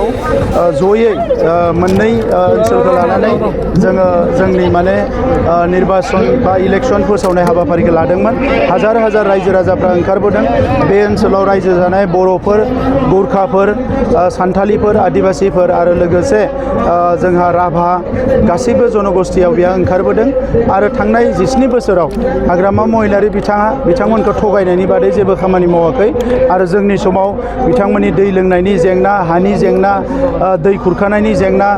सायाव जयै मोननै ओनसोलखौ लानानै जोङो जोंनि माने निर्बाचन बा इलेक्सन फोसावनाय हाबाफारिखौ लादोंमोन। हाजार हाजार रायजो राजाफ्रा ओंखारबोदों। बे ओनसोलाव रायजो जानाय बर'फोर, गुरखाफोर, सान्थालिफोर, आदिबासिफोर आरो लोगोसे जोंहा राभा गासैबो जनगोष्ठीयाव बेहा ओंखारबोदों आरो थांनाय 17 बोसोराव हाग्रामा महिलारि बिथांमोनखौ थगायनायनि बादै जेबो खामानि मावाखै आरो जोंनि समाव बिथांमोननि दै लोंनायनि जेंना, हानि जेंना, दै खुरखानायनि जेंना,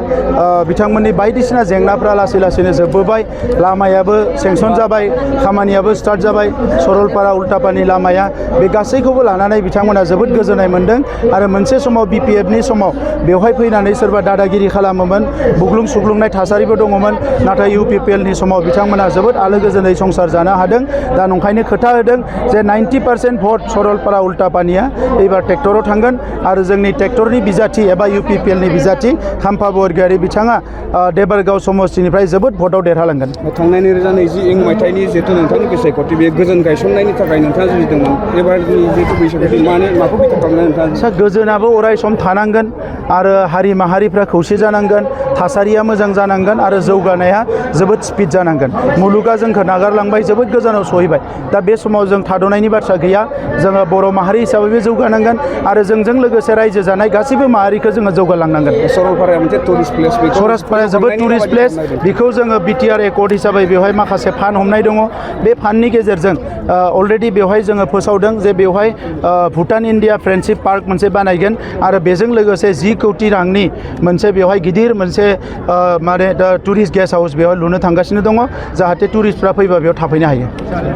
बिथांमोननि बायदिसिना जेंनाफ्रा लासै लासैनो जोबबोबाय। लामायाबो सेंसन जाबाय, खामानियाबो स्टार्ट जाबाय। सरलपारा उल्टापानि लामाया बे गासैखौबो लानानै बिथांमोना जोबोद गोजोननाय मोन्दों आरो मोनसे समाव BPFनि समाव बेवहाय फैनानै सोरबा दादागिरि खालामोमोन, बुग्लुं सुग्लुंनाय थासारिबो दङमोन। नाथाय UPPLनि समाव बिथांमोना जोबोद आलो गोजोनै संसार जानो हादों। दा नंखायनो खोथा होदों जे 90% भट सरलपारा उल्टापानिया एबार ट्रेक्टराव थांगोन आरो जोंनि ट्रेक्टरनि बिजाथि एबा UPPLनि बिजाथि खाम्फा बरगयारि बिथाङा देबरगाव समस्तिनिफ्राय जोबोद भटआव देरहालांगोन। थांनाय 2020 मायथाइनि जिहेतु नोंथांनि बिसायख'थि बे गोजोन गायसननायनि थाखाय नोंथाङा जुजिदोंमोन। एबारनि जिहेतु बिसायख'थि माखौ बिथा खालामनानै नोंथाङा? गोजोनाबो अराय सम थानांगोन आरो हारि माहारिफ्रा खौसे जानांगोन, थासारिया मोजां जानांगोन आरो जौगानाया जोबोद स्पिड जानांगोन। मुलुगा जोंखौ नागारलांबाय, जोबोद गोजानाव सहैबाय। दा बे समाव जों थाद'नायनि बाथ्रा गैया। जोङो बर' माहारि हिसाबैबो जौगानांगोन आरो जोंजों लोगोसे रायजो जानाय गासैबो माहारिखौ जोङो जौगालांनांगोन। सरलपाराया मोनसे टुरिस्ट प्लेस। सरलपाराया जोबोद टुरिस्ट प्लेस। बेखौ जोङो BTR एकर्ड हिसाबै बेवहाय माखासे फान्ड हमनाय दङ। बे फान्डनि गेजेरजों अलरेडि बेवहाय जोङो फोसावदों जे बेवहाय भुटान इन्डिया फ्रेन्डशिप पार्क मोनसे बानायगोन आरो बेजों लोगोसे 10 कोटि रांनि मोनसे बेवहाय गिदिर मोनसे माने टुरिस्ट गेस्ट हाउस बेवहाय लुनो थांगासिनो दङ, जाहाथे टुरिस्टफ्रा फैबा बेयाव थाफैनो हायो।